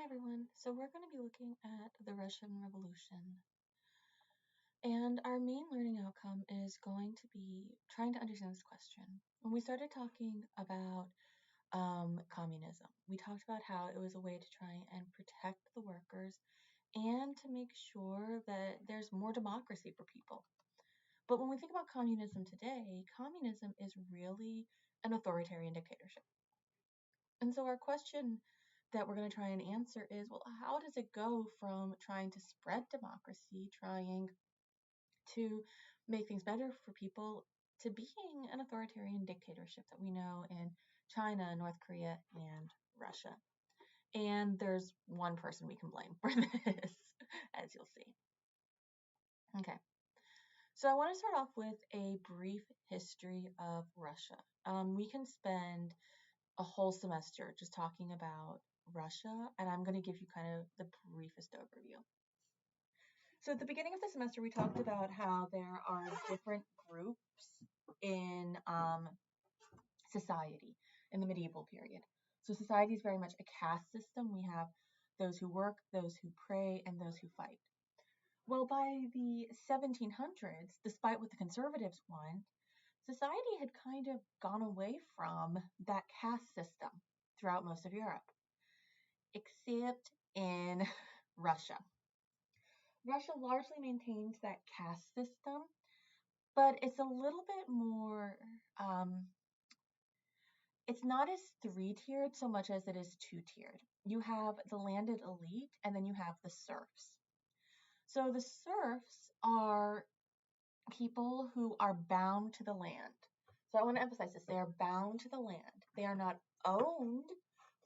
Hi everyone. So we're going to be looking at the Russian Revolution. And our main learning outcome is going to be trying to understand this question. When we started talking about communism, we talked about how it was a way to try and protect the workers and to make sure that there's more democracy for people. But when we think about communism today, communism is really an authoritarian dictatorship. And so our question that we're going to try and answer is, well, how does it go from trying to spread democracy, trying to make things better for people, to being an authoritarian dictatorship that we know in China, North Korea, and Russia? And there's one person we can blame for this, as you'll see. Okay, so I want to start off with a brief history of Russia. We can spend a whole semester just talking about Russia, and I'm going to give you kind of the briefest overview. So, at the beginning of the semester, we talked about how there are different groups in society in the medieval period. So, society is very much a caste system. We have those who work, those who pray, and those who fight. Well, by the 1700s, despite what the conservatives want, society had kind of gone away from that caste system throughout most of Europe, except in Russia. Russia largely maintains that caste system, but it's a little bit more, um, it's not as three tiered so much as it is two tiered. You have the landed elite, and then you have the serfs. So the serfs are people who are bound to the land. So I want to emphasize this. They are bound to the land. They are not owned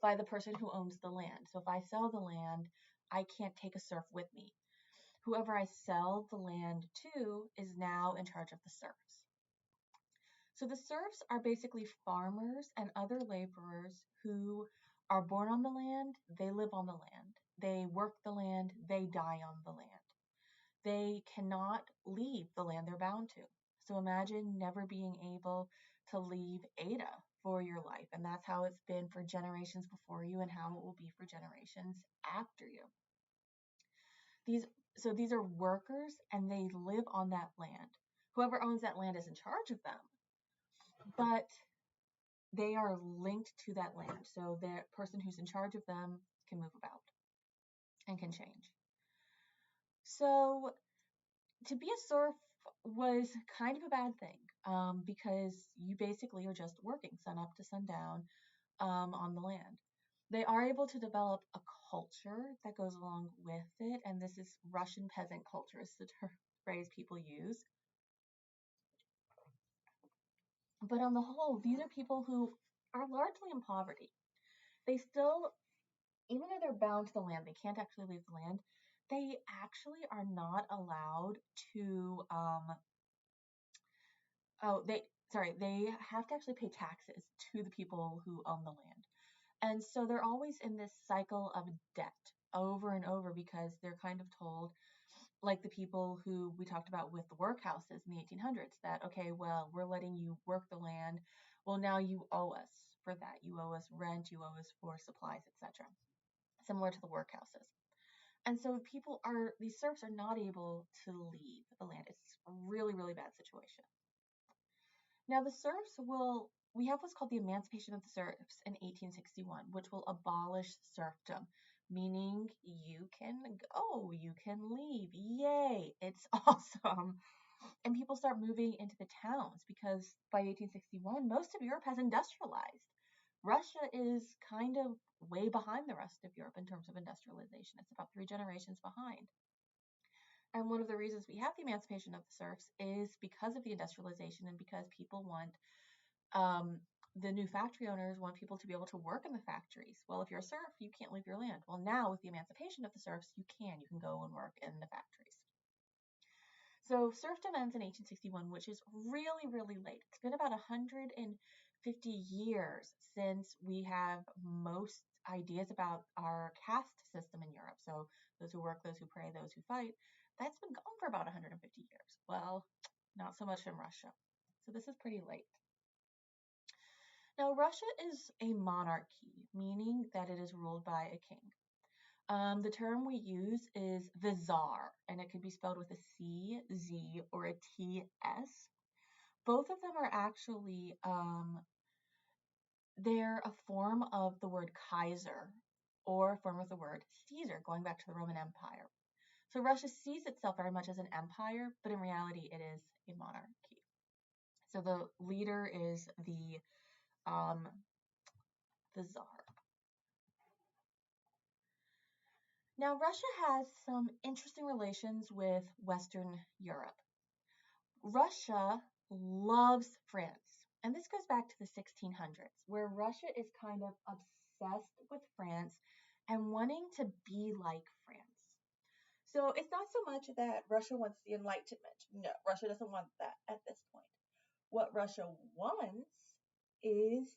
by the person who owns the land. So if I sell the land, I can't take a serf with me. Whoever I sell the land to is now in charge of the serfs. So the serfs are basically farmers and other laborers who are born on the land, they live on the land, they work the land, they die on the land. They cannot leave the land they're bound to. So imagine never being able to leave Ada for your life. And that's how it's been for generations before you and how it will be for generations after you. These are workers and they live on that land. Whoever owns that land is in charge of them, but they are linked to that land. So the person who's in charge of them can move about and can change. So to be a serf was kind of a bad thing because you basically are just working sun up to sundown on the land. They are able to develop a culture that goes along with it, and this is Russian peasant culture, is the phrase people use. But on the whole, these are people who are largely in poverty. They still, even though they're bound to the land, they can't actually leave the land. They actually are not allowed to they have to actually pay taxes to the people who own the land. And so they're always in this cycle of debt over and over because they're kind of told, like the people who we talked about with the workhouses in the 1800s, that, okay, well, we're letting you work the land. Well, now you owe us for that. You owe us rent, you owe us for supplies, etc. Similar to the workhouses. And so these serfs are not able to leave the land. It's a really, really bad situation. Now, we have what's called the Emancipation of the Serfs in 1861, which will abolish serfdom, meaning you can go, you can leave. Yay, it's awesome. And people start moving into the towns because by 1861, most of Europe has industrialized. Russia is kind of way behind the rest of Europe in terms of industrialization. It's about 3 generations behind. And one of the reasons we have the emancipation of the serfs is because of the industrialization and because people want, the new factory owners want people to be able to work in the factories. Well, if you're a serf, you can't leave your land. Well, now with the emancipation of the serfs, you can. You can go and work in the factories. So serfdom ends in 1861, which is really, really late. It's been about 150 years since we have most ideas about our caste system in Europe. So those who work, those who pray, those who fight, that's been gone for about 150 years. Well, not so much in Russia. So this is pretty late. Now, Russia is a monarchy, meaning that it is ruled by a king. The term we use is the Tsar, and it could be spelled with a C, Z, or a T, S. Both of them are actually they're a form of the word Kaiser or a form of the word Caesar, going back to the Roman Empire. So Russia sees itself very much as an empire, but in reality, it is a monarchy. So the leader is um, the Tsar. Now, Russia has some interesting relations with Western Europe. Russia loves France, and this goes back to the 1600s, where Russia is kind of obsessed with France and wanting to be like France. So it's not so much that Russia wants the Enlightenment. No, Russia doesn't want that at this point. What Russia wants is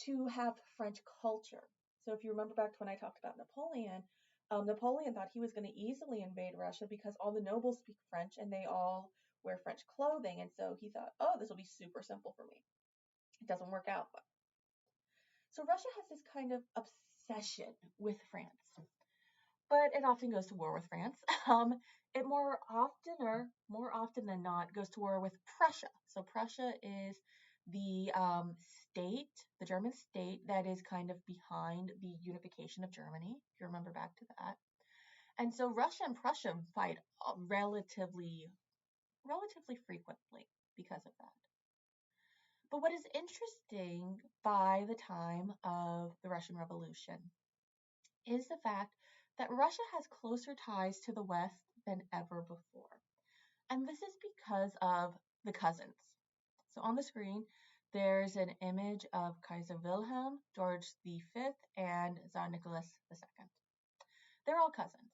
to have French culture. So if you remember back to when I talked about Napoleon, Napoleon thought he was going to easily invade Russia because all the nobles speak French and they all wear French clothing. And so he thought, oh, this will be super simple for me. It doesn't work out. So Russia has this kind of obsession with France, but it often goes to war with France. It more often than not, goes to war with Prussia. So Prussia is the state, the German state that is kind of behind the unification of Germany. If you remember back to that, and so Russia and Prussia fight relatively frequently because of that. But what is interesting by the time of the Russian Revolution is the fact that Russia has closer ties to the West than ever before. And this is because of the cousins. So on the screen, there's an image of Kaiser Wilhelm, George V, and Tsar Nicholas II. They're all cousins.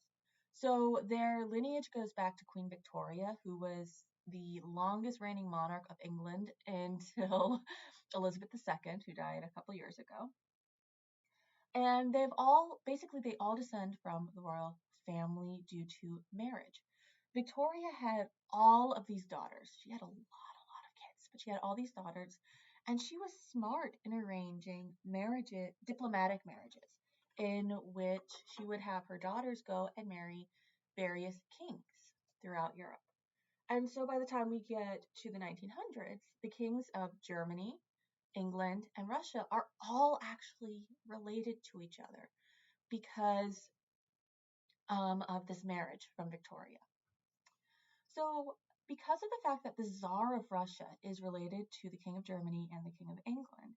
So their lineage goes back to Queen Victoria, who was the longest reigning monarch of England until Elizabeth II, who died a couple years ago. And they all descend from the royal family due to marriage. Victoria had all of these daughters. She had a lot of kids, but she had all these daughters, and she was smart in arranging marriages, diplomatic marriages, in which she would have her daughters go and marry various kings throughout Europe. And so by the time we get to the 1900s, the kings of Germany, England, and Russia are all actually related to each other because of this marriage from Victoria. So, because of the fact that the Tsar of Russia is related to the King of Germany and the King of England,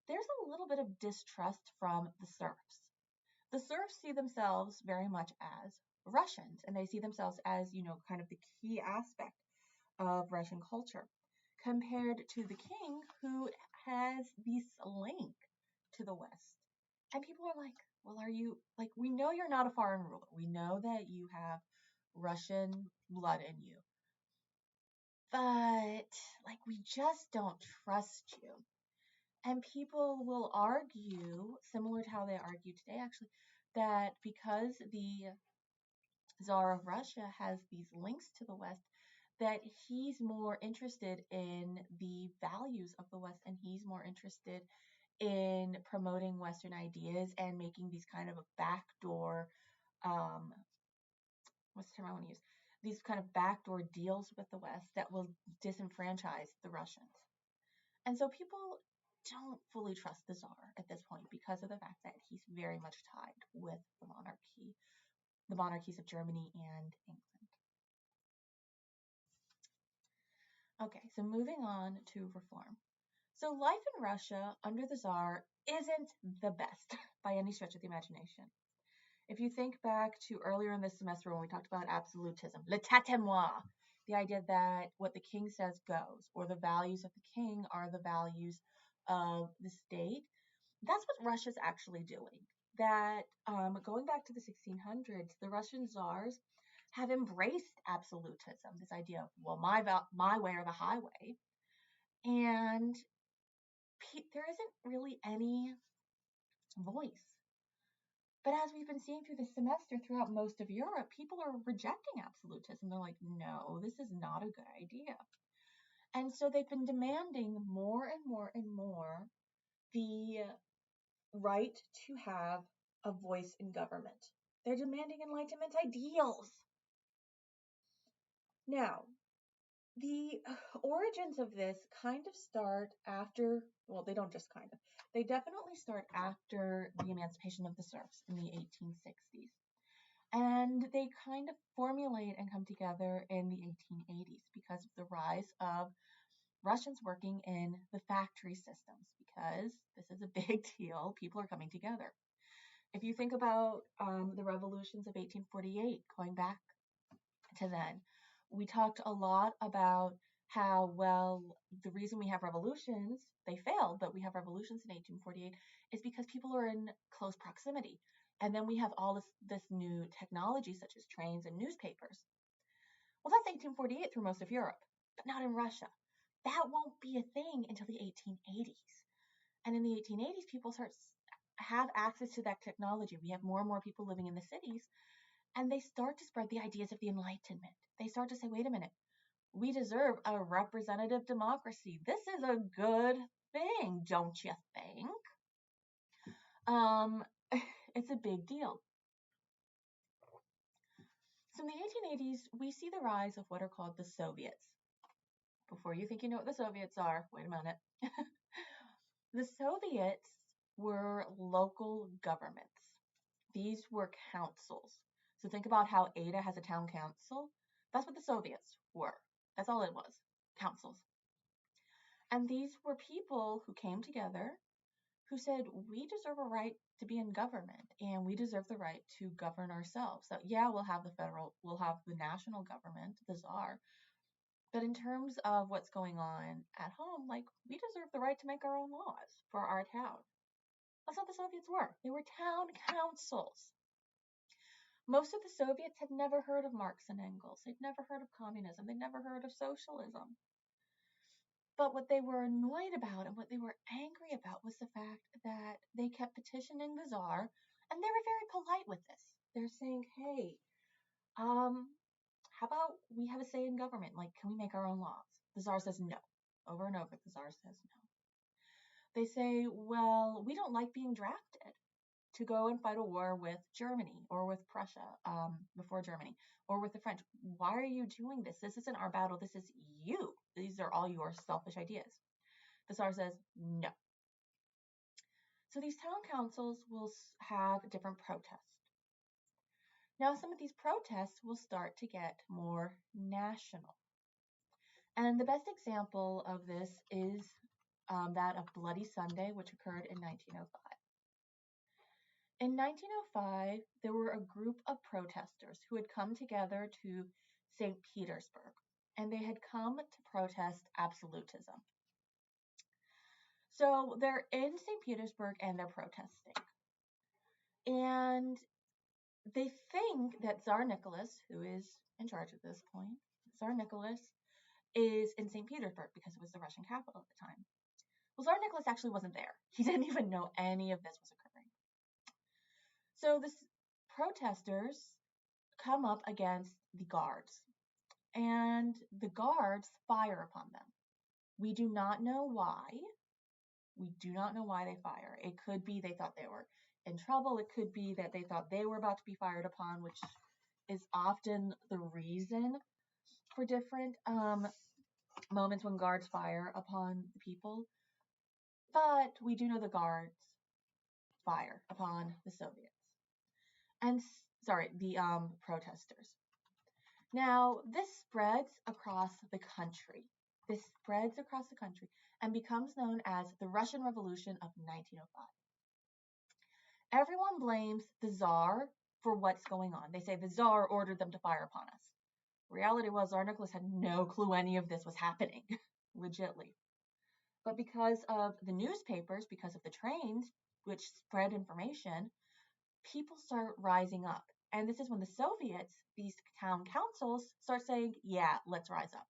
there's a little bit of distrust from the serfs. The serfs see themselves very much as Russians, and they see themselves as, kind of the key aspect of Russian culture, compared to the king who has this link to the West. And people are like, well, are you, like, we know you're not a foreign ruler. We know that you have Russian blood in you. But, like, we just don't trust you. And people will argue, similar to how they argue today, actually, that because the Tsar of Russia has these links to the West, that he's more interested in the values of the West and he's more interested in promoting Western ideas and making these kind of a backdoor, um, what's the term I want to use? These kind of backdoor deals with the West that will disenfranchise the Russians. And so people don't fully trust the Tsar at this point because of the fact that he's very much tied with the monarchies of Germany and England. Okay, so moving on to reform. So life in Russia under the Tsar isn't the best by any stretch of the imagination. If you think back to earlier in this semester when we talked about absolutism, l'état est moi, the idea that what the king says goes, or the values of the king are the values of the state, that's what Russia's actually doing. That going back to the 1600s, the Russian czars have embraced absolutism, this idea of, well, my way or the highway, and there isn't really any voice. But as we've been seeing through the semester throughout most of Europe, people are rejecting absolutism. They're like, no, this is not a good idea. And so they've been demanding more and more and more the right to have a voice in government. They're demanding Enlightenment ideals. Now, the origins of this kind of start after, well, they don't just kind of, they definitely start after the emancipation of the serfs in the 1860s. And they kind of formulate and come together in the 1880s because of the rise of Russians working in the factory systems, because this is a big deal. People are coming together. If you think about the revolutions of 1848, going back to then, we talked a lot about how, well, the reason we have revolutions, they failed, but we have revolutions in 1848 is because people are in close proximity. And then we have all this new technology, such as trains and newspapers. Well, that's 1848 through most of Europe, but not in Russia. That won't be a thing until the 1880s. And in the 1880s, people have access to that technology. We have more and more people living in the cities, and they start to spread the ideas of the Enlightenment. They start to say, wait a minute, we deserve a representative democracy. This is a good thing, don't you think? Um, it's a big deal. So in the 1880s, we see the rise of what are called the Soviets. Before you think you know what the Soviets are, wait a minute. The Soviets were local governments. These were councils. So think about how Ada has a town council. That's what the Soviets were. That's all it was, councils. And these were people who came together who said, we deserve a right to be in government and we deserve the right to govern ourselves. So yeah, we'll have the national government, the czar. But in terms of what's going on at home, like, we deserve the right to make our own laws for our town. That's what the Soviets were. They were town councils. Most of the Soviets had never heard of Marx and Engels. They'd never heard of communism. They'd never heard of socialism. But what they were annoyed about and what they were angry about was the fact that they kept petitioning the Tsar, and they were very polite with this. They're saying, hey, how about we have a say in government? Like, can we make our own laws? The Tsar says no. Over and over, the Tsar says no. They say, well, we don't like being drafted to go and fight a war with Germany or with Prussia before Germany or with the French. Why are you doing this? This isn't our battle. This is you. These are all your selfish ideas. The Tsar says no. So these town councils will have different protests. Now, some of these protests will start to get more national. And the best example of this is that of Bloody Sunday, which occurred in 1905. In 1905, there were a group of protesters who had come together to St. Petersburg, and they had come to protest absolutism. So they're in St. Petersburg and they're protesting. And they think that Tsar Nicholas, who is in charge at this point, Tsar Nicholas is in St. Petersburg because it was the Russian capital at the time. Well, Tsar Nicholas actually wasn't there. He didn't even know any of this was occurring. So the protesters come up against the guards, and the guards fire upon them. We do not know why. We do not know why they fire. It could be they thought they were in trouble. It could be that they thought they were about to be fired upon, which is often the reason for different moments when guards fire upon the people. But we do know the guards fire upon the Soviets. And the protesters. Now, this spreads across the country. This spreads across the country and becomes known as the Russian Revolution of 1905. Everyone blames the Tsar for what's going on. They say the Tsar ordered them to fire upon us. Reality was Tsar Nicholas had no clue any of this was happening, legitly. But because of the newspapers, because of the trains, which spread information, people start rising up. And this is when the Soviets, these town councils, start saying, yeah, let's rise up.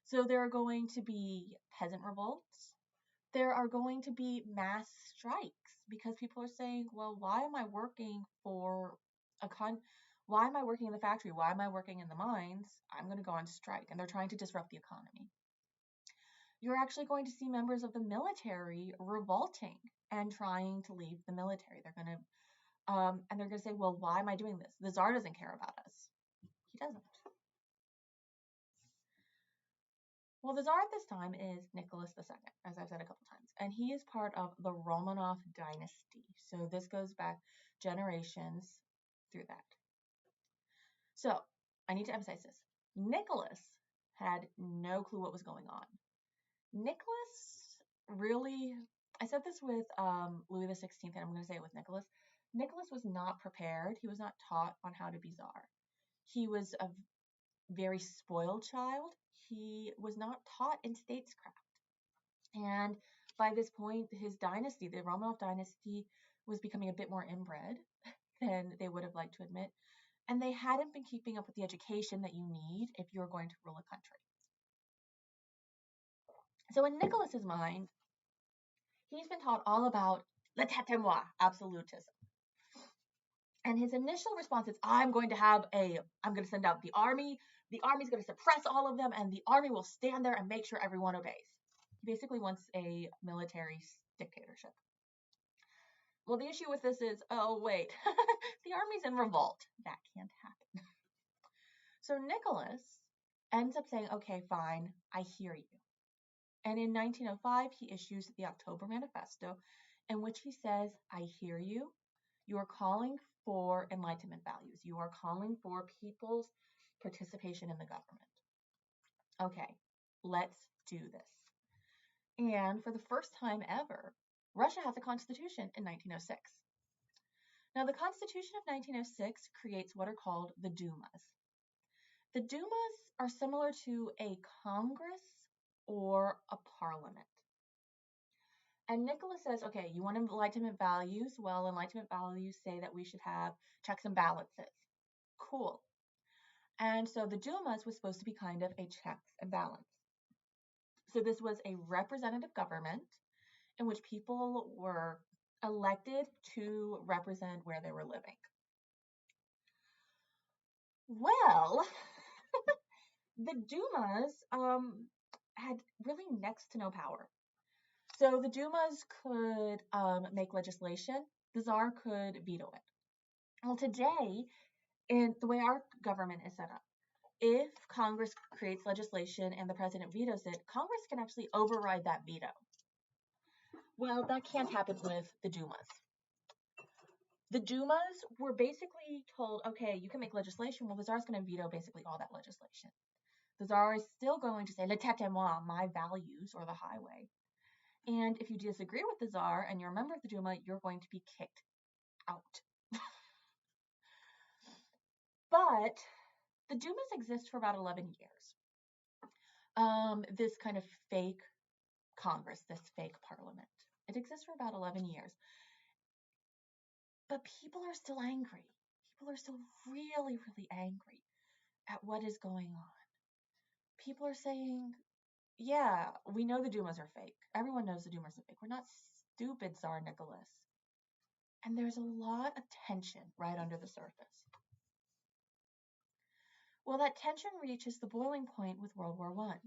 So there are going to be peasant revolts. There are going to be mass strikes because people are saying, well, why am I working for why am I working in the factory? Why am I working in the mines? I'm going to go on strike. And they're trying to disrupt the economy. You're actually going to see members of the military revolting and trying to leave the military. They're going to And they're going to say, well, why am I doing this? The Tsar doesn't care about us. He doesn't. Well, the Tsar at this time is Nicholas II, as I've said a couple times, and he is part of the Romanov dynasty. So this goes back generations through that. So I need to emphasize this. Nicholas had no clue what was going on. Nicholas really, I said this with Louis XVI, and I'm going to say it with Nicholas. Nicholas was not prepared. He was not taught on how to be Tsar. He was a very spoiled child. He was not taught in statescraft. And by this point, his dynasty, the Romanov dynasty, was becoming a bit more inbred than they would have liked to admit. And they hadn't been keeping up with the education that you need if you're going to rule a country. So in Nicholas's mind, he's been taught all about l'état-moi, absolutism. And his initial response is, I'm going to send out the army. The army's going to suppress all of them, and the army will stand there and make sure everyone obeys. He basically wants a military dictatorship. Well, the issue with this is, oh, wait, the army's in revolt. That can't happen. So Nicholas ends up saying, okay, fine, I hear you. And in 1905, he issues the October Manifesto, in which he says, I hear you. You are calling for Enlightenment values. You are calling for people's participation in the government. Okay, let's do this. And for the first time ever, Russia has a constitution in 1906. Now, the Constitution of 1906 creates what are called the Dumas. The Dumas are similar to a Congress or a parliament. And Nicholas says, okay, you want Enlightenment values? Well, Enlightenment values say that we should have checks and balances. Cool. And so the Dumas was supposed to be kind of a checks and balance. So this was a representative government in which people were elected to represent where they were living. Well, the Dumas had really next to no power. So the Dumas could make legislation. The Tsar could veto it. Well, today, in the way our government is set up, if Congress creates legislation and the president vetoes it, Congress can actually override that veto. Well, that can't happen with the Dumas. The Dumas were basically told, okay, you can make legislation. Well, the Tsar's going to veto basically all that legislation. The Tsar is still going to say, l'état-moi, my values, or the highway. And if you disagree with the Tsar and you're a member of the Duma, you're going to be kicked out. But the Dumas exist for about 11 years. This kind of fake Congress, this fake parliament. It exists for about 11 years. But people are still angry. People are still really, really angry at what is going on. People are saying, yeah, we know the Dumas are fake. Everyone knows the Dumas are fake. We're not stupid, Tsar Nicholas. And there's a lot of tension right under the surface. Well, that tension reaches the boiling point with World War I.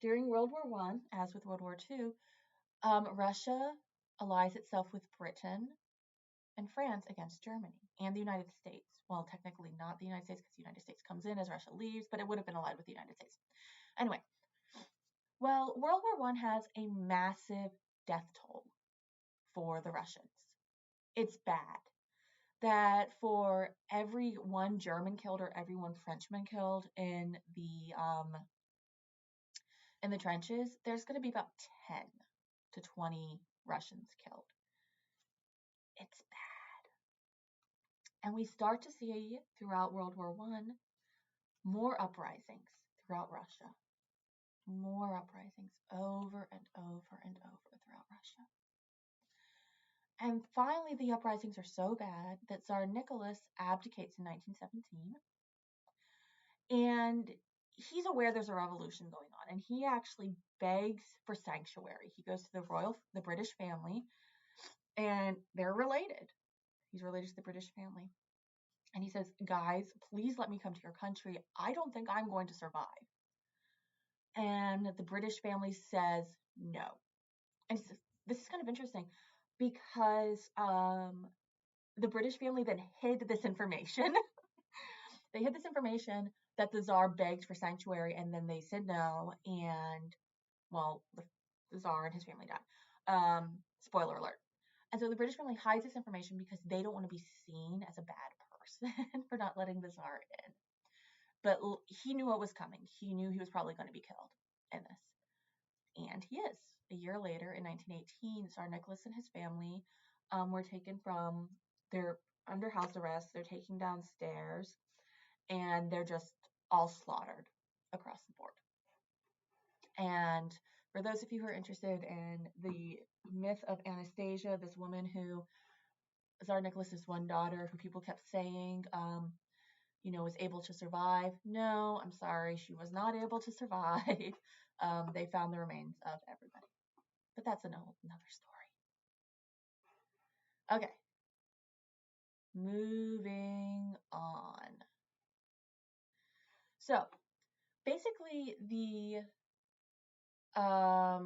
During World War I, as with World War II, Russia allies itself with Britain and France against Germany and the United States. Well, technically not the United States because the United States comes in as Russia leaves, but it would have been allied with the United States. Anyway, well, World War I has a massive death toll for the Russians. It's bad. That for every one German killed or every one Frenchman killed in the trenches, there's going to be about 10 to 20 Russians killed. It's bad. And we start to see throughout World War I more uprisings throughout Russia. More uprisings over and over and over throughout Russia. And finally, the uprisings are so bad that Tsar Nicholas abdicates in 1917. And he's aware there's a revolution going on, and he actually begs for sanctuary. He goes to the British family, and they're related. He's related to the British family. And he says, guys, please let me come to your country. I don't think I'm going to survive. And the British family says no. And this is kind of interesting because the British family then hid this information. They hid this information that the Tsar begged for sanctuary, and then they said no, and well, the Tsar and his family died. Spoiler alert. And so the British family hides this information because they don't want to be seen as a bad person for not letting the Tsar in. But he knew what was coming. He knew he was probably going to be killed in this. And he is. A year later, in 1918, Tsar Nicholas and his family were taken from, they're under house arrest, they're taken downstairs, and they're just all slaughtered across the board. And for those of you who are interested in the myth of Anastasia, this woman who, Tsar Nicholas's one daughter, who people kept saying, was able to survive. No, I'm sorry, she was not able to survive. They found the remains of everybody. But that's another story. Okay. Moving on. So, basically, my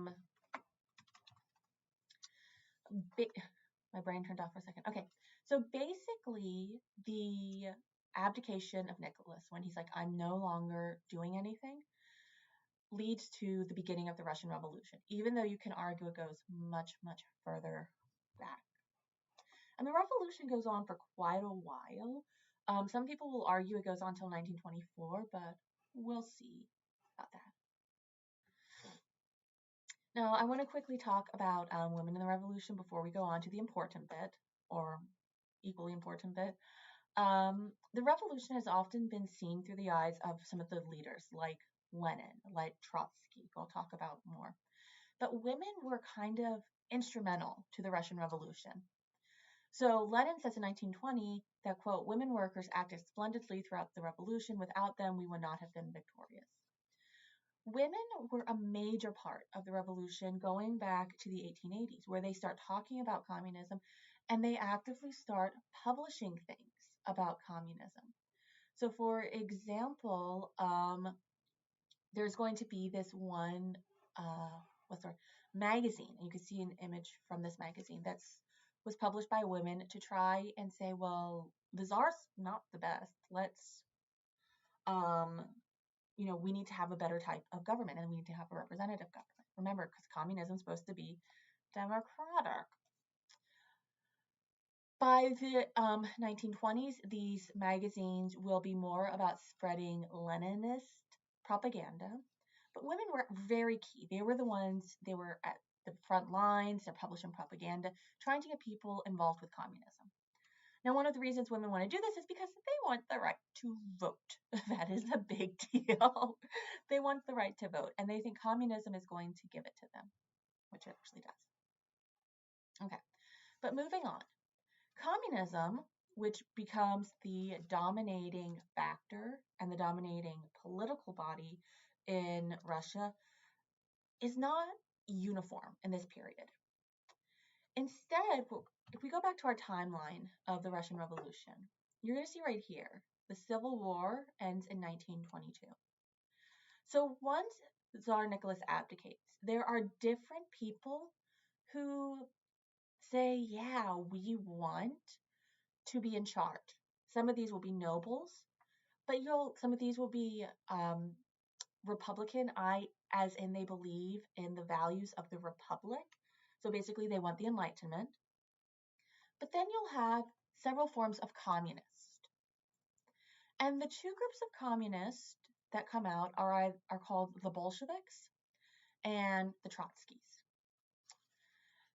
brain turned off for a second. Okay. So basically, the abdication of Nicholas, when he's like, I'm no longer doing anything, leads to the beginning of the Russian Revolution, even though you can argue it goes much, much further back. And the revolution goes on for quite a while. Some people will argue it goes on until 1924, but we'll see about that. Now, I want to quickly talk about women in the revolution before we go on to the important bit, or equally important bit. The revolution has often been seen through the eyes of some of the leaders, like Lenin, like Trotsky, who I'll talk about more. But women were kind of instrumental to the Russian Revolution. So Lenin says in 1920 that, quote, women workers acted splendidly throughout the revolution. Without them, we would not have been victorious. Women were a major part of the revolution going back to the 1880s, where they start talking about communism and they actively start publishing things about communism. So, for example, there's going to be this one, magazine. And you can see an image from this magazine was published by women to try and say, well, the Tsar's not the best. Let's, we need to have a better type of government, and we need to have a representative government. Remember, because communism is supposed to be democratic. By the 1920s, these magazines will be more about spreading Leninist propaganda, but women were very key. They were at the front lines, they're publishing propaganda, trying to get people involved with communism. Now, one of the reasons women want to do this is because they want the right to vote. That is a big deal. They want the right to vote, and they think communism is going to give it to them, which it actually does. Okay, but moving on. Communism, which becomes the dominating factor and the dominating political body in Russia, is not uniform in this period. Instead, if we go back to our timeline of the Russian Revolution, you're going to see right here, the Civil War ends in 1922. So once Tsar Nicholas abdicates, there are different people who say, yeah, we want to be in charge. Some of these will be nobles, but some of these will be Republican, as in they believe in the values of the Republic. So basically, they want the Enlightenment. But then you'll have several forms of communist. And the two groups of communists that come out are called the Bolsheviks and the Trotskys.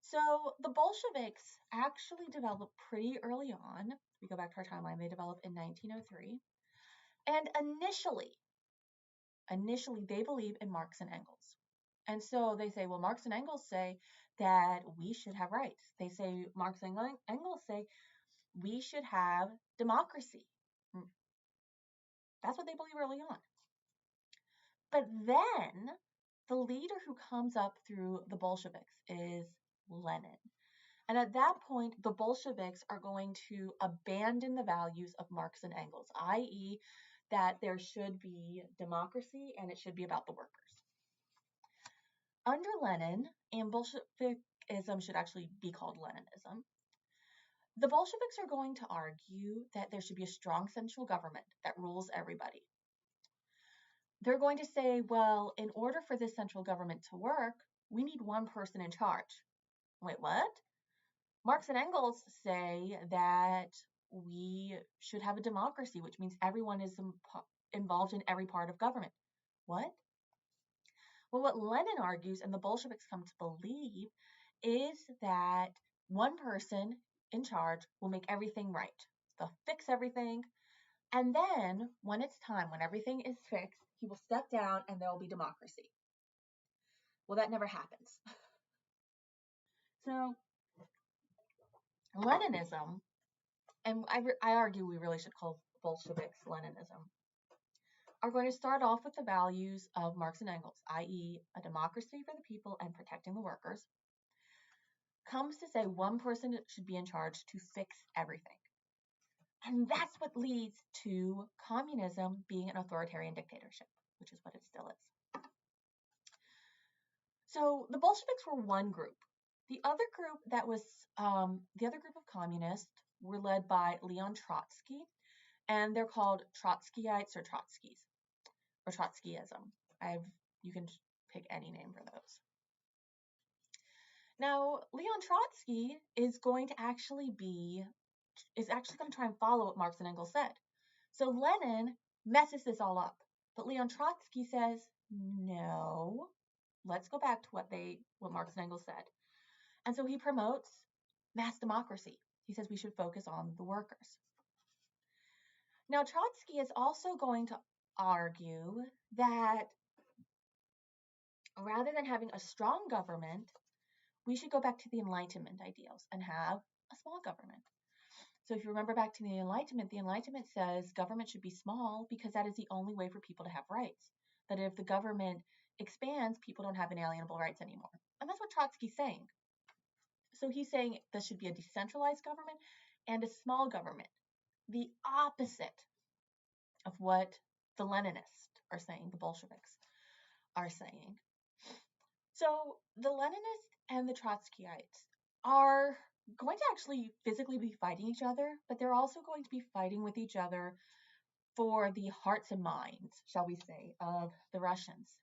So the Bolsheviks actually developed pretty early on. We go back to our timeline, they developed in 1903. And initially they believe in Marx and Engels. And so they say, well, Marx and Engels say that we should have rights. They say, Marx and Engels say we should have democracy. That's what they believe early on. But then the leader who comes up through the Bolsheviks is Lenin. And at that point, the Bolsheviks are going to abandon the values of Marx and Engels, i.e., that there should be democracy and it should be about the workers. Under Lenin, and Bolshevikism should actually be called Leninism, The Bolsheviks are going to argue that there should be a strong central government that rules everybody. They're going to say, well, in order for this central government to work, we need one person in charge. Wait, what? Marx and Engels say that we should have a democracy, which means everyone is involved in every part of government. What? Well, what Lenin argues and the Bolsheviks come to believe is that one person in charge will make everything right. They'll fix everything. And then, when it's time, when everything is fixed, he will step down and there will be democracy. Well, that never happens. So, Leninism, and I argue we really should call Bolsheviks Leninism, are going to start off with the values of Marx and Engels, i.e., a democracy for the people and protecting the workers, comes to say one person should be in charge to fix everything. And that's what leads to communism being an authoritarian dictatorship, which is what it still is. So the Bolsheviks were one group. The other group of communists were led by Leon Trotsky, and they're called Trotskyites or Trotskys, or Trotskyism. You can pick any name for those. Now, Leon Trotsky is going to actually going to try and follow what Marx and Engels said. So Lenin messes this all up, but Leon Trotsky says, no, let's go back to what Marx and Engels said. And so he promotes mass democracy. He says we should focus on the workers. Now, Trotsky is also going to argue that rather than having a strong government, we should go back to the Enlightenment ideals and have a small government. So if you remember back to the Enlightenment says government should be small because that is the only way for people to have rights. That if the government expands, people don't have inalienable rights anymore. And that's what Trotsky's saying. So he's saying there should be a decentralized government and a small government. The opposite of what the Leninists are saying, the Bolsheviks are saying. So the Leninists and the Trotskyites are going to actually physically be fighting each other, but they're also going to be fighting with each other for the hearts and minds, shall we say, of the Russians.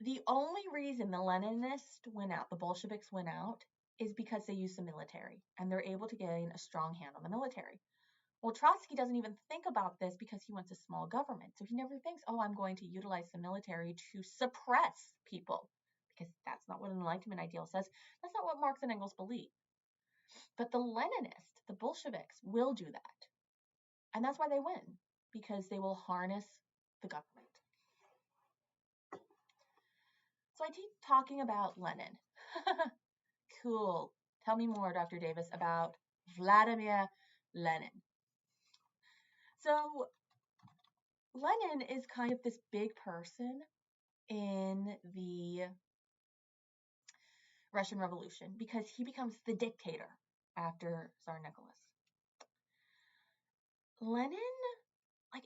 The only reason the Leninists win out, the Bolsheviks win out, is because they use the military, and they're able to gain a strong hand on the military. Well, Trotsky doesn't even think about this because he wants a small government. So he never thinks, oh, I'm going to utilize the military to suppress people, because that's not what an Enlightenment ideal says. That's not what Marx and Engels believe. But the Leninists, the Bolsheviks, will do that. And that's why they win, because they will harness the government. So I keep talking about Lenin. Cool. Tell me more, Dr. Davis, about Vladimir Lenin. So Lenin is kind of this big person in the Russian Revolution because he becomes the dictator after Tsar Nicholas. Lenin,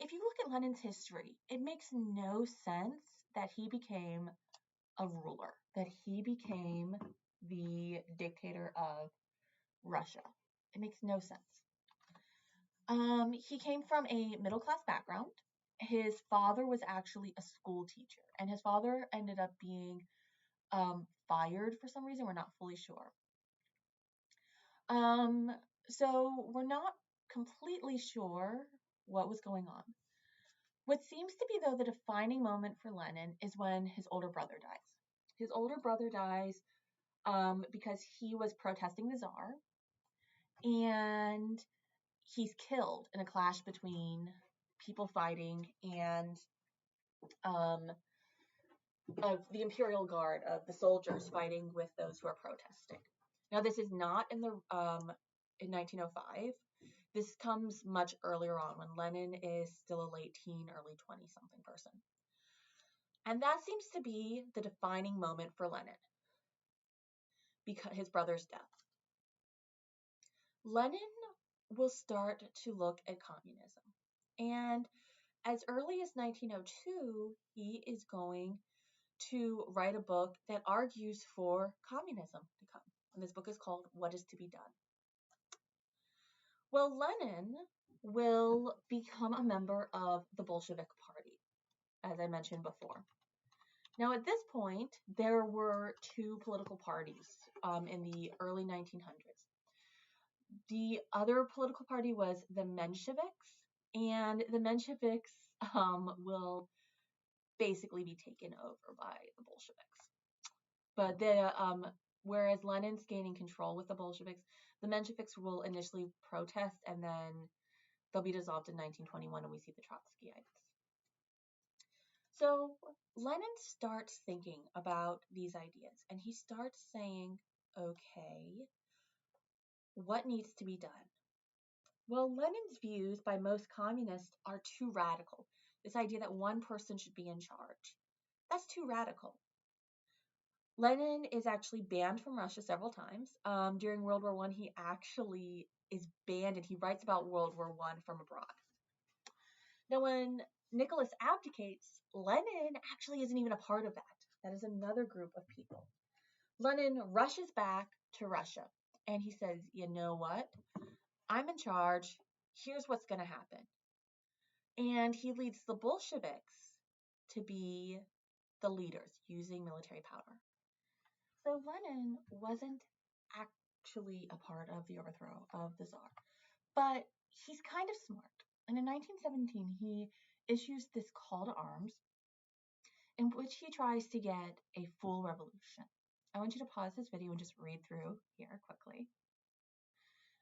if you look at Lenin's history, it makes no sense that he became a ruler, that he became the dictator of Russia. It makes no sense. He came from a middle-class background. His father was actually a school teacher, and his father ended up being fired for some reason. We're not fully sure. So we're not completely sure what was going on. What seems to be, though, the defining moment for Lenin is when his older brother dies. His older brother dies because he was protesting the Tsar, and he's killed in a clash between people fighting and of the Imperial Guard, of the soldiers fighting with those who are protesting. Now, this is not in 1905. This comes much earlier on when Lenin is still a late teen, early 20-something person. And that seems to be the defining moment for Lenin, because his brother's death. Lenin will start to look at communism. And as early as 1902, he is going to write a book that argues for communism to come. And this book is called What is to be Done. Well, Lenin will become a member of the Bolshevik Party, as I mentioned before. Now, at this point, there were two political parties in the early 1900s. The other political party was the Mensheviks, and the Mensheviks will basically be taken over by the Bolsheviks. But whereas Lenin's gaining control with the Bolsheviks, the Mensheviks will initially protest, and then they'll be dissolved in 1921, and we see the Trotskyites. So Lenin starts thinking about these ideas, and he starts saying, okay, what needs to be done? Well, Lenin's views by most communists are too radical. This idea that one person should be in charge. That's too radical. Lenin is actually banned from Russia several times. During World War I, he actually is banned and he writes about World War I from abroad. Now, when Nicholas abdicates, Lenin actually isn't even a part of that. That is another group of people. Lenin rushes back to Russia and he says, you know what? I'm in charge. Here's what's going to happen. And he leads the Bolsheviks to be the leaders using military power. So Lenin wasn't actually a part of the overthrow of the Tsar, but he's kind of smart. And in 1917, he issues this call to arms in which he tries to get a full revolution. I want you to pause this video and just read through here quickly.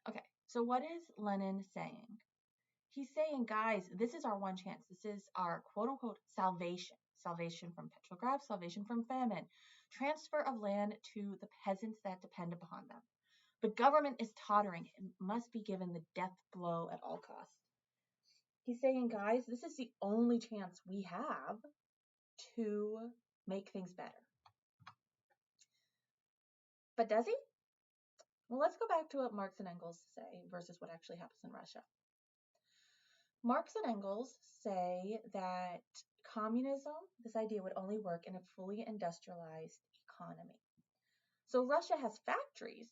Okay, so what is Lenin saying? He's saying, guys, this is our one chance. This is our quote-unquote salvation. Salvation from Petrograd, salvation from famine. Transfer of land to the peasants that depend upon them. The government is tottering. It must be given the death blow at all costs. He's saying, guys, this is the only chance we have to make things better. But does he? Well, let's go back to what Marx and Engels say versus what actually happens in Russia. Marx and Engels say that communism, this idea would only work in a fully industrialized economy. So Russia has factories,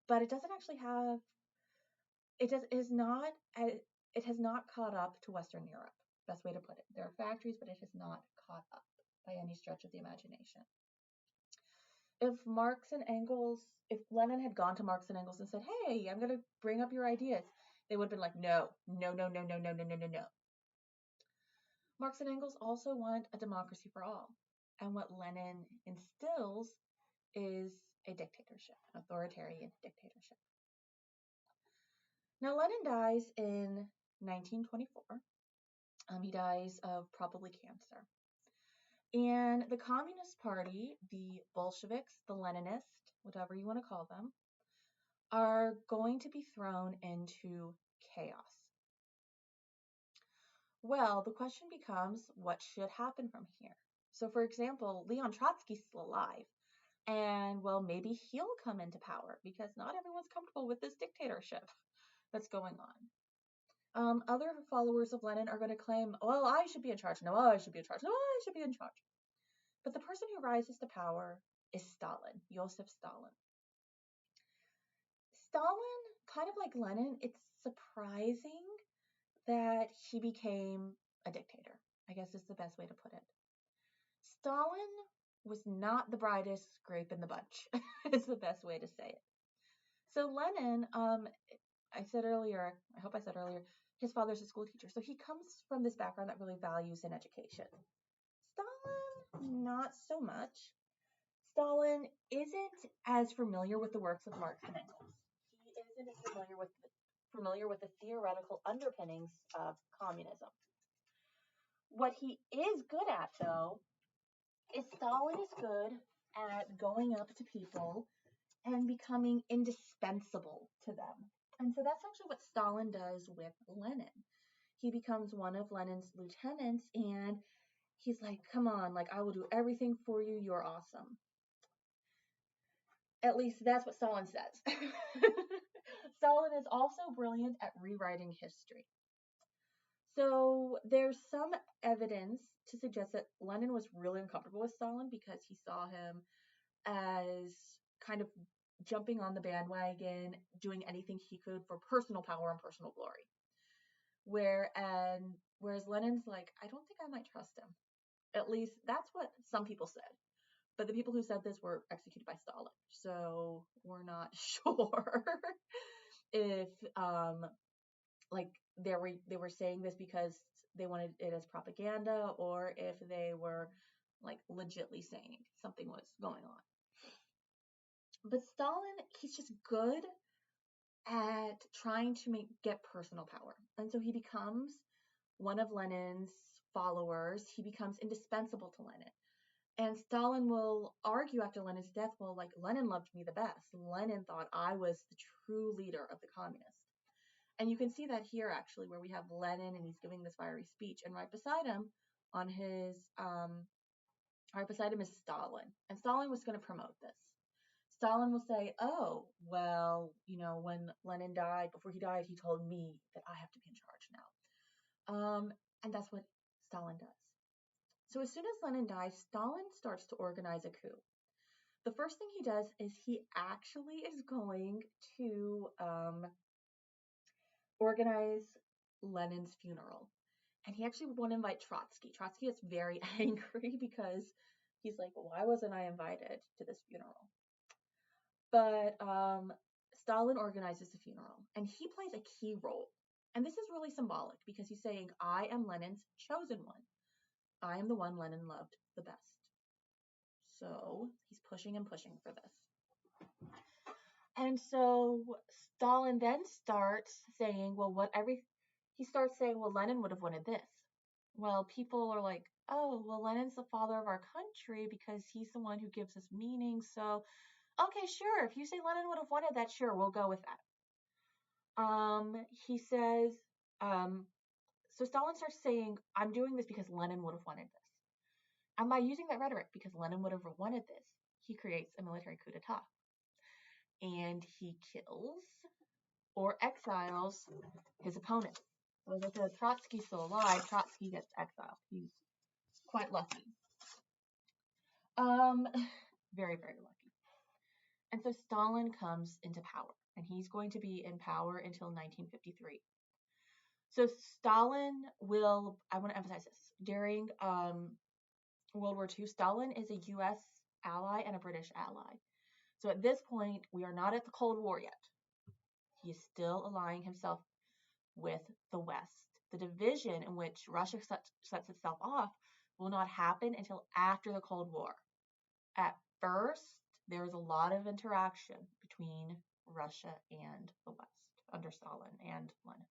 but it doesn't actually have, it has not caught up to Western Europe. Best way to put it. There are factories, but it has not caught up by any stretch of the imagination. If Lenin had gone to Marx and Engels and said, hey, I'm going to bring up your ideas, they would have been like, no. Marx and Engels also want a democracy for all. And what Lenin instills is a dictatorship, an authoritarian dictatorship. Now, Lenin dies in 1924. He dies of probably cancer. And the Communist Party, the Bolsheviks, the Leninists, whatever you want to call them, are going to be thrown into chaos. Well, the question becomes, what should happen from here? So, for example, Leon Trotsky's still alive. And, well, maybe he'll come into power because not everyone's comfortable with this dictatorship that's going on. Other followers of Lenin are going to claim, well, I should be in charge. No, I should be in charge. No, I should be in charge. But the person who rises to power is Stalin, Joseph Stalin. Stalin, kind of like Lenin, it's surprising that he became a dictator. I guess is the best way to put it. Stalin was not the brightest grape in the bunch, is the best way to say it. So Lenin, I hope I said earlier, his father's a school teacher. So he comes from this background that really values in education. Stalin, not so much. Stalin isn't as familiar with the works of Marx and Engels. He isn't as familiar with the theoretical underpinnings of communism. What he is good at, though, is Stalin is good at going up to people and becoming indispensable to them. And so that's actually what Stalin does with Lenin. He becomes one of Lenin's lieutenants and he's like, come on, like I will do everything for you. You're awesome. At least that's what Stalin says. Stalin is also brilliant at rewriting history. So there's some evidence to suggest that Lenin was really uncomfortable with Stalin because he saw him as kind of jumping on the bandwagon, doing anything he could for personal power and personal glory. Whereas Lenin's like, I don't think I might trust him. At least that's what some people said. But the people who said this were executed by Stalin. So we're not sure if like they were saying this because they wanted it as propaganda, or if they were like legitly saying something was going on. But Stalin, he's just good at trying to get personal power. And so he becomes one of Lenin's followers. He becomes indispensable to Lenin. And Stalin will argue after Lenin's death, well, like, Lenin loved me the best. Lenin thought I was the true leader of the communists. And you can see that here, actually, where we have Lenin and he's giving this fiery speech. And right beside him, right beside him is Stalin. And Stalin was going to promote this. Stalin will say, oh, well, when Lenin died, before he died, he told me that I have to be in charge now. And that's what Stalin does. So as soon as Lenin dies, Stalin starts to organize a coup. The first thing he does is he actually is going to organize Lenin's funeral. And he actually won't invite Trotsky. Trotsky is very angry because he's like, why wasn't I invited to this funeral? But Stalin organizes the funeral, and he plays a key role. And this is really symbolic because he's saying, I am Lenin's chosen one. I am the one Lenin loved the best. So he's pushing and pushing for this. And so Stalin then starts saying, he starts saying, well, Lenin would have wanted this. Well, people are like, oh, well, Lenin's the father of our country because he's the one who gives us meaning. So, okay, sure. If you say Lenin would have wanted that, sure, we'll go with that. He says, so Stalin starts saying, I'm doing this because Lenin would have wanted this. And by using that rhetoric, because Lenin would have wanted this, he creates a military coup d'etat. And he kills or exiles his opponent. So as I said, Trotsky's still alive. Trotsky gets exiled. He's quite lucky. Very, very lucky. And so Stalin comes into power, and he's going to be in power until 1953. So Stalin will, I want to emphasize this, during World War II, Stalin is a U.S. ally and a British ally. So at this point, we are not at the Cold War yet. He is still allying himself with the West. The division in which Russia sets itself off will not happen until after the Cold War. At first, there was a lot of interaction between Russia and the West under Stalin and Lenin.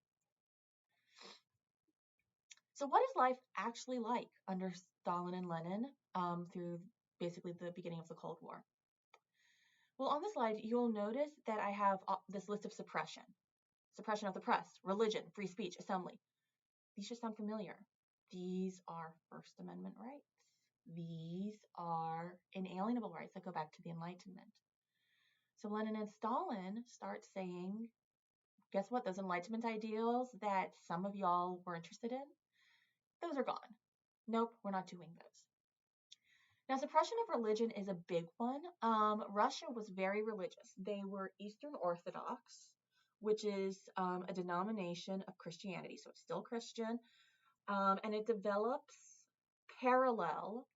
So what is life actually like under Stalin and Lenin through basically the beginning of the Cold War? Well, on the slide, you'll notice that I have this list of suppression. Suppression of the press, religion, free speech, assembly. These should sound familiar. These are First Amendment rights. These are inalienable rights that go back to the Enlightenment. So Lenin and Stalin start saying, guess what? Those Enlightenment ideals that some of y'all were interested in, those are gone. Nope, we're not doing those. Now, suppression of religion is a big one. Russia was very religious. They were Eastern Orthodox, which is a denomination of Christianity. So it's still Christian. And it develops parallel.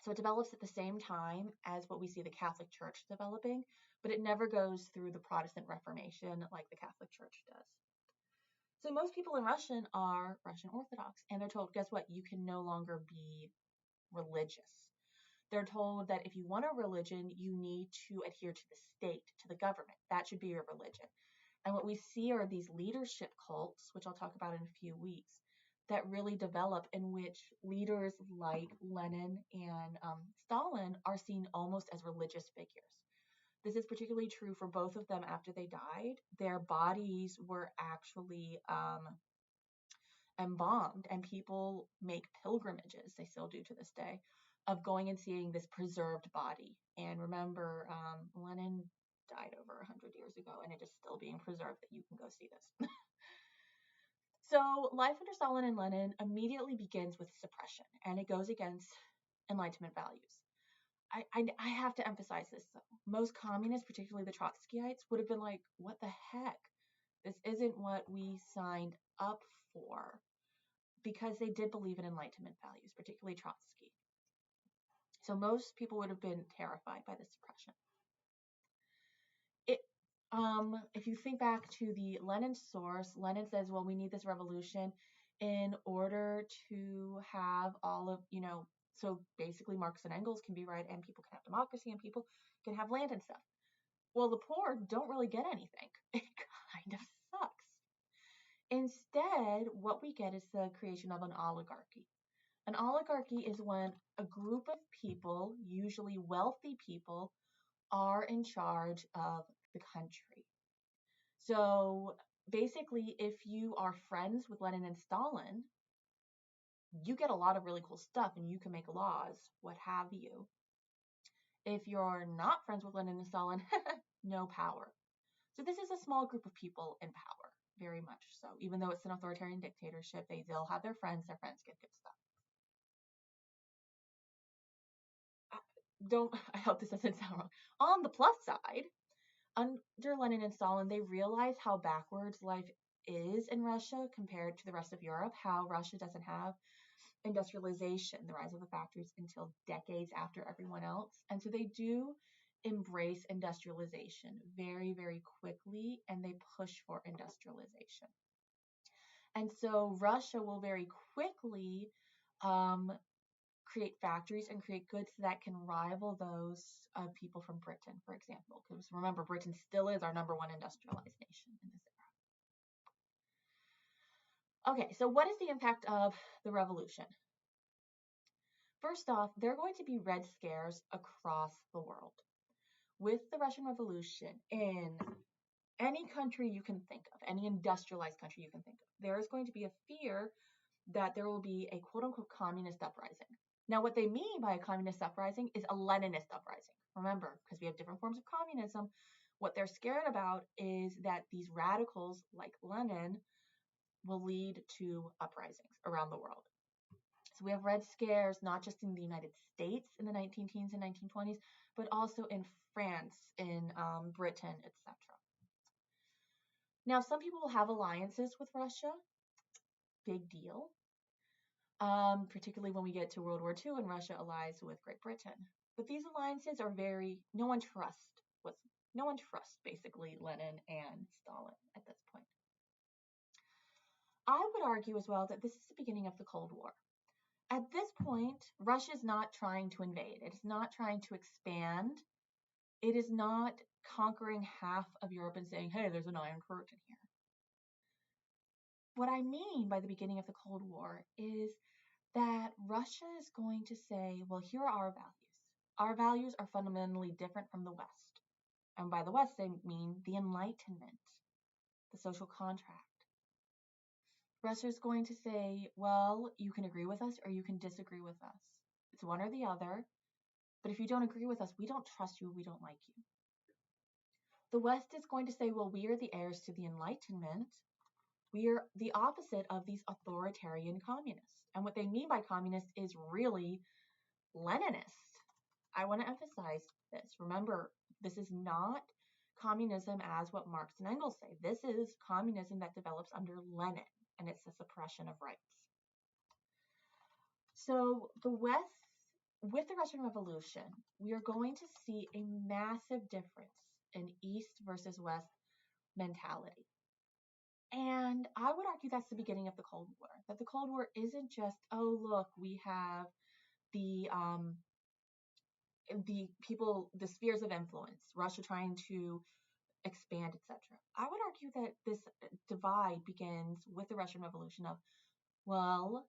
So it develops at the same time as what we see the Catholic Church developing, but it never goes through the Protestant Reformation like the Catholic Church does. So most people in Russian are Russian Orthodox, and they're told, guess what? You can no longer be religious. They're told that if you want a religion, you need to adhere to the state, to the government. That should be your religion. And what we see are these leadership cults, which I'll talk about in a few weeks, that really develop, in which leaders like Lenin and Stalin are seen almost as religious figures. This is particularly true for both of them after they died. Their bodies were actually embalmed, and people make pilgrimages, they still do to this day, of going and seeing this preserved body. And remember, Lenin died over 100 years ago, and it is still being preserved that you can go see this. So life under Stalin and Lenin immediately begins with suppression, and it goes against Enlightenment values. I have to emphasize this though. Most communists, particularly the Trotskyites, would have been like, what the heck? This isn't what we signed up for, because they did believe in Enlightenment values, particularly Trotsky. So most people would have been terrified by the suppression. If you think back to the Lenin source, Lenin says, well, we need this revolution in order to have all of, so basically Marx and Engels can be right and people can have democracy and people can have land and stuff. Well, the poor don't really get anything. It kind of sucks. Instead, what we get is the creation of an oligarchy. An oligarchy is when a group of people, usually wealthy people, are in charge of the country. So basically, if you are friends with Lenin and Stalin, you get a lot of really cool stuff and you can make laws, what have you. If you're not friends with Lenin and Stalin, no power. So this is a small group of people in power, very much so. Even though it's an authoritarian dictatorship, they'll have their friends get good stuff. I hope this doesn't sound wrong. On the plus side, under Lenin and Stalin, they realized how backwards life is in Russia compared to the rest of Europe, how Russia doesn't have industrialization, the rise of the factories, until decades after everyone else. And so they do embrace industrialization very, very quickly, and they push for industrialization. And so Russia will very quickly create factories and create goods that can rival those of people from Britain, for example. Because remember, Britain still is our number one industrialized nation in this era. Okay, so what is the impact of the revolution? First off, there are going to be red scares across the world. With the Russian Revolution, in any country you can think of, any industrialized country you can think of, there is going to be a fear that there will be a quote-unquote communist uprising. Now, what they mean by a communist uprising is a Leninist uprising. Remember, because we have different forms of communism, what they're scared about is that these radicals like Lenin will lead to uprisings around the world. So we have red scares not just in the United States in the 19-teens and 1920s, but also in France, in Britain, etc. Now, some people will have alliances with Russia. Big deal. Particularly when we get to World War II and Russia allies with Great Britain. But these alliances are no one trusts basically Lenin and Stalin at this point. I would argue as well that this is the beginning of the Cold War. At this point, Russia is not trying to invade. It is not trying to expand. It is not conquering half of Europe and saying, hey, there's an Iron Curtain here. What I mean by the beginning of the Cold War is that Russia is going to say, well, here are our values. Our values are fundamentally different from the West. And by the West, they mean the Enlightenment, the social contract. Russia is going to say, well, you can agree with us or you can disagree with us. It's one or the other. But if you don't agree with us, we don't trust you, we don't like you. The West is going to say, well, we are the heirs to the Enlightenment. We are the opposite of these authoritarian communists. And what they mean by communist is really Leninist. I want to emphasize this. Remember, this is not communism as what Marx and Engels say. This is communism that develops under Lenin, and it's the suppression of rights. So the West, with the Russian Revolution, we are going to see a massive difference in East versus West mentality. And I would argue that's the beginning of the Cold War. That the Cold War isn't just, oh, look, we have the people, the spheres of influence, Russia trying to expand, etc. I would argue that this divide begins with the Russian Revolution of, well,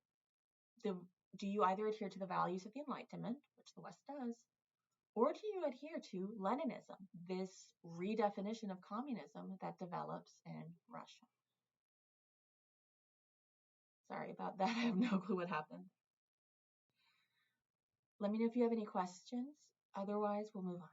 do you either adhere to the values of the Enlightenment, which the West does, or do you adhere to Leninism, this redefinition of communism that develops in Russia? Sorry about that. I have no clue what happened. Let me know if you have any questions. Otherwise, we'll move on.